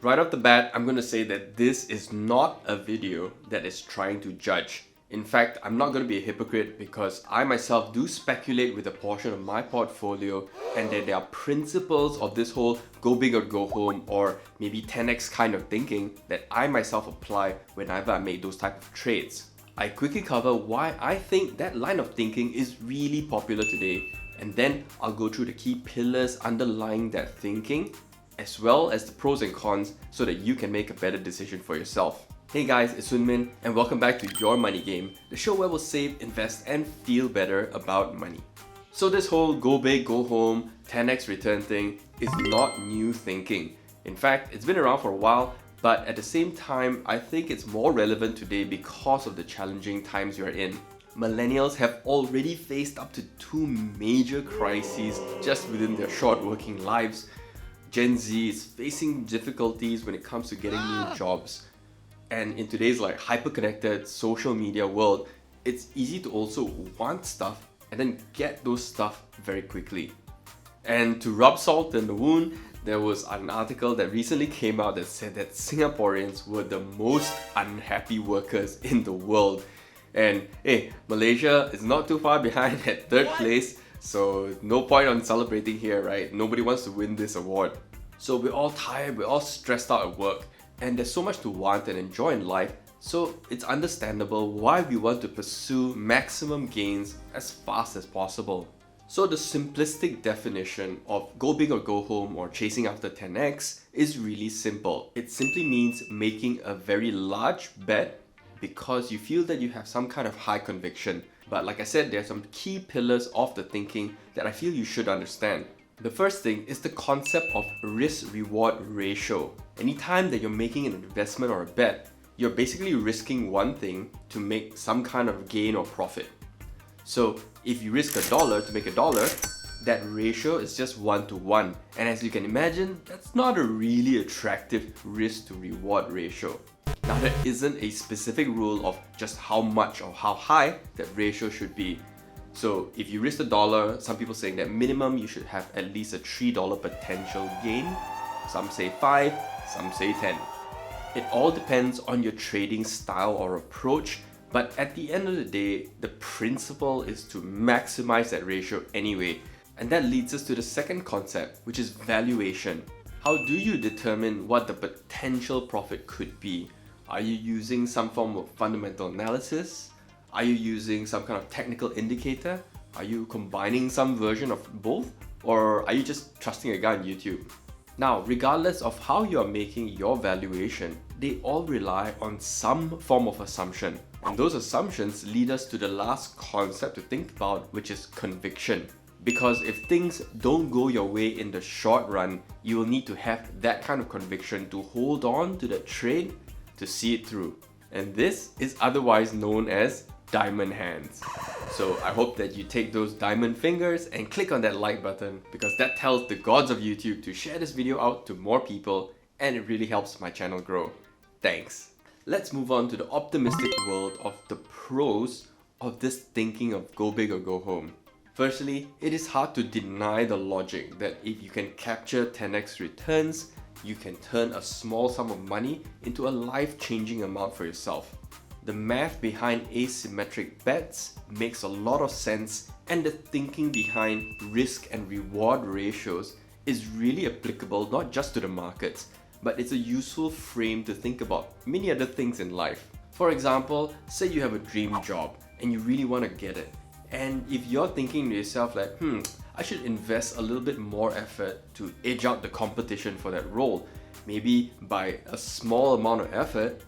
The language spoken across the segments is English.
Right off the bat, I'm going to say that this is not a video that is trying to judge. In fact, I'm not going to be a hypocrite because I myself do speculate with a portion of my portfolio and that there are principles of this whole go big or go home or maybe 10x kind of thinking that I myself apply whenever I make those type of trades. I quickly cover why I think that line of thinking is really popular today, and then I'll go through the key pillars underlying that thinking as well as the pros and cons so that you can make a better decision for yourself. Hey guys, it's Sun Min and welcome back to Your Money Game, the show where we'll save, invest and feel better about money. So this whole go big, go home, 10x return thing is not new thinking. In fact, it's been around for a while, but at the same time, I think it's more relevant today because of the challenging times we are in. Millennials have already faced up to 2 major crises just within their short working lives. Gen Z is facing difficulties when it comes to getting new jobs. And in today's hyper-connected social media world, it's easy to also want stuff and then get those stuff very quickly. And to rub salt in the wound, there was an article that recently came out that said that Singaporeans were the most unhappy workers in the world. And hey, Malaysia is not too far behind at 3rd place. So no point on celebrating here, right? Nobody wants to win this award. So we're all tired, we're all stressed out at work, and there's so much to want and enjoy in life, so it's understandable why we want to pursue maximum gains as fast as possible. So the simplistic definition of go big or go home or chasing after 10x is really simple. It simply means making a very large bet because you feel that you have some kind of high conviction. But like I said, there are some key pillars of the thinking that I feel you should understand. The first thing is the concept of risk-reward ratio. Anytime that you're making an investment or a bet, you're basically risking one thing to make some kind of gain or profit. So if you risk $1 to make $1, that ratio is just 1-to-1. And as you can imagine, that's not a really attractive risk to reward ratio. Now there isn't a specific rule of just how much or how high that ratio should be. So if you risk $1, some people saying that minimum you should have at least a $3 potential gain. Some say 5, some say 10. It all depends on your trading style or approach, but at the end of the day, the principle is to maximize that ratio anyway. And that leads us to the second concept, which is valuation. How do you determine what the potential profit could be? Are you using some form of fundamental analysis? Are you using some kind of technical indicator? Are you combining some version of both? Or are you just trusting a guy on YouTube? Now, regardless of how you are making your valuation, they all rely on some form of assumption. And those assumptions lead us to the last concept to think about, which is conviction. Because if things don't go your way in the short run, you will need to have that kind of conviction to hold on to the trade to see it through. And this is otherwise known as diamond hands. So I hope that you take those diamond fingers and click on that like button because that tells the gods of YouTube to share this video out to more people and it really helps my channel grow. Thanks. Let's move on to the optimistic world of the pros of this thinking of go big or go home. Firstly, it is hard to deny the logic that if you can capture 10x returns, you can turn a small sum of money into a life-changing amount for yourself. The math behind asymmetric bets makes a lot of sense, and the thinking behind risk and reward ratios is really applicable not just to the markets, but it's a useful frame to think about many other things in life. For example, say you have a dream job and you really want to get it. And if you're thinking to yourself like, I should invest a little bit more effort to edge out the competition for that role, maybe by a small amount of effort,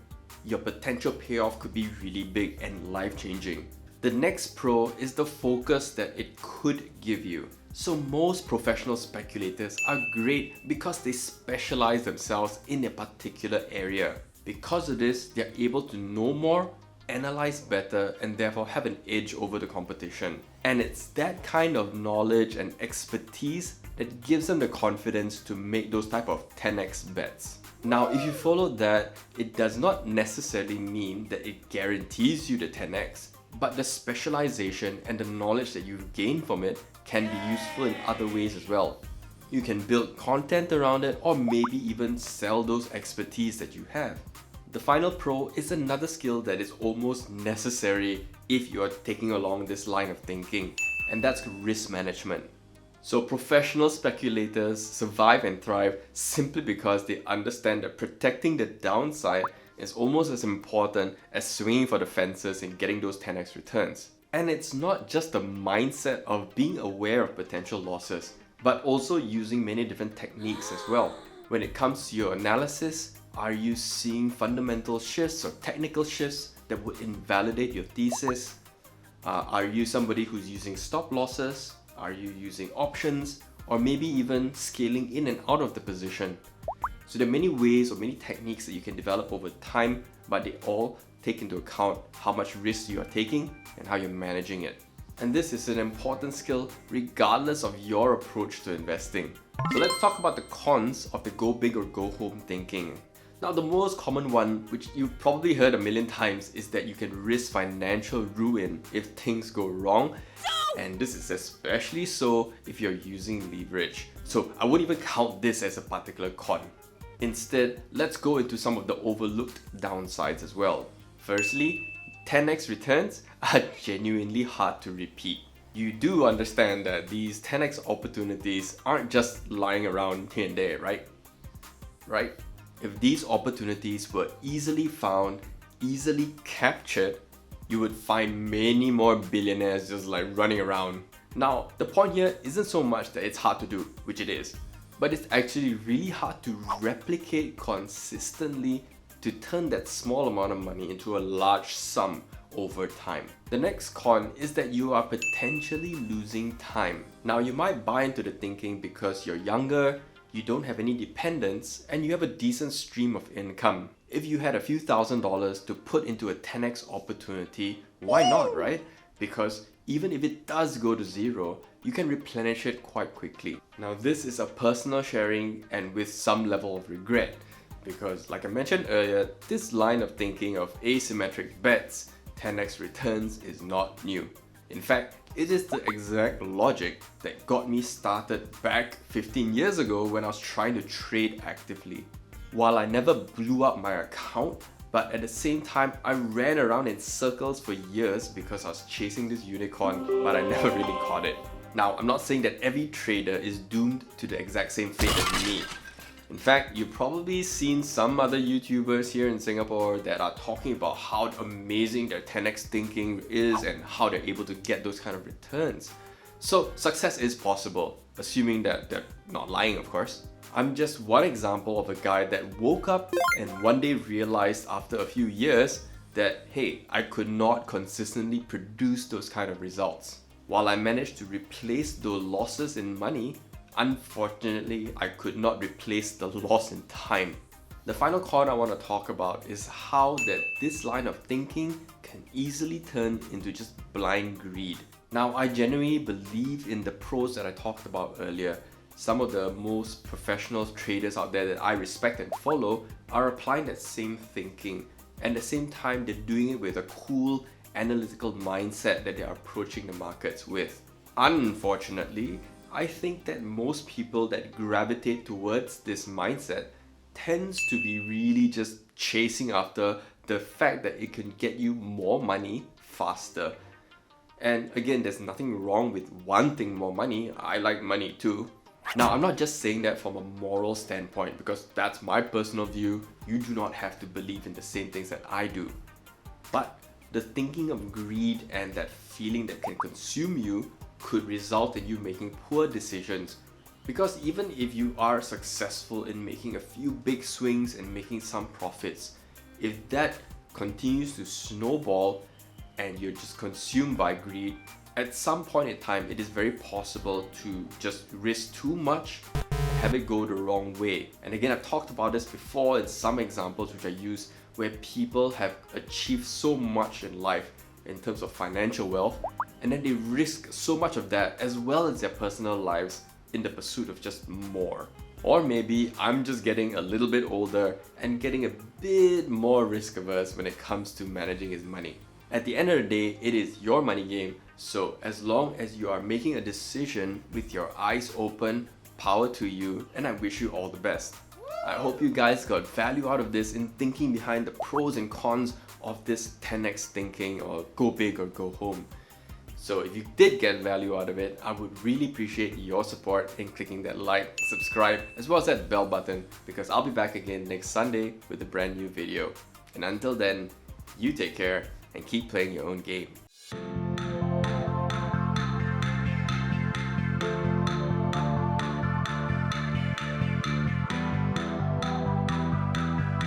your potential payoff could be really big and life-changing. The next pro is the focus that it could give you. So most professional speculators are great because they specialize themselves in a particular area. Because of this, they're able to know more, analyze better, and therefore have an edge over the competition. And it's that kind of knowledge and expertise that gives them the confidence to make those type of 10x bets. Now, if you follow that, it does not necessarily mean that it guarantees you the 10x, but the specialization and the knowledge that you've gained from it can be useful in other ways as well. You can build content around it or maybe even sell those expertise that you have. The final pro is another skill that is almost necessary if you are taking along this line of thinking, and that's risk management. So professional speculators survive and thrive simply because they understand that protecting the downside is almost as important as swinging for the fences and getting those 10x returns. And it's not just the mindset of being aware of potential losses, but also using many different techniques as well. When it comes to your analysis, are you seeing fundamental shifts or technical shifts that would invalidate your thesis? Are you somebody who's using stop losses? Are you using options? Or maybe even scaling in and out of the position? So there are many ways or many techniques that you can develop over time, but they all take into account how much risk you are taking and how you're managing it. And this is an important skill regardless of your approach to investing. So let's talk about the cons of the go big or go home thinking. Now, the most common one, which you've probably heard a million times, is that you can risk financial ruin if things go wrong. And this is especially so if you're using leverage. So I wouldn't even count this as a particular con. Instead, let's go into some of the overlooked downsides as well. Firstly, 10x returns are genuinely hard to repeat. You do understand that these 10x opportunities aren't just lying around here and there, right? If these opportunities were easily found, easily captured, you would find many more billionaires just like running around. Now, the point here isn't so much that it's hard to do, which it is, but it's actually really hard to replicate consistently to turn that small amount of money into a large sum over time. The next con is that you are potentially losing time. Now, you might buy into the thinking because you're younger, you don't have any dependents, and you have a decent stream of income. If you had a few $1,000s to put into a 10x opportunity, why not, right? Because even if it does go to zero, you can replenish it quite quickly. Now, this is a personal sharing and with some level of regret, because like I mentioned earlier, this line of thinking of asymmetric bets, 10x returns is not new. In fact, it is the exact logic that got me started back 15 years ago when I was trying to trade actively. While I never blew up my account, but at the same time, I ran around in circles for years because I was chasing this unicorn, but I never really caught it. Now, I'm not saying that every trader is doomed to the exact same fate as me. In fact, you've probably seen some other YouTubers here in Singapore that are talking about how amazing their 10x thinking is and how they're able to get those kind of returns. So success is possible, assuming that they're not lying, of course. I'm just one example of a guy that woke up and one day realized after a few years that, hey, I could not consistently produce those kind of results. While I managed to replace those losses in money, unfortunately, I could not replace the loss in time. The final con I want to talk about is how that this line of thinking can easily turn into just blind greed. Now, I genuinely believe in the pros that I talked about earlier. Some of the most professional traders out there that I respect and follow are applying that same thinking, and at the same time, they're doing it with a cool, analytical mindset that they're approaching the markets with. Unfortunately, I think that most people that gravitate towards this mindset tends to be really just chasing after the fact that it can get you more money faster. And again, there's nothing wrong with wanting more money. I like money too. Now, I'm not just saying that from a moral standpoint because that's my personal view. You do not have to believe in the same things that I do. But the thinking of greed and that feeling that can consume you could result in you making poor decisions, because even if you are successful in making a few big swings and making some profits, if that continues to snowball and you're just consumed by greed, at some point in time it is very possible to just risk too much and have it go the wrong way. And again, I've talked about this before in some examples which I use where people have achieved so much in life in terms of financial wealth, and then they risk so much of that as well as their personal lives in the pursuit of just more. Or maybe I'm just getting a little bit older and getting a bit more risk averse when it comes to managing his money. At the end of the day, it is your money game, so as long as you are making a decision with your eyes open, power to you, and I wish you all the best. I hope you guys got value out of this in thinking behind the pros and cons of this 10x thinking, or go big or go home. So if you did get value out of it, I would really appreciate your support in clicking that like, subscribe, as well as that bell button, because I'll be back again next Sunday with a brand new video. And until then, you take care and keep playing your own game.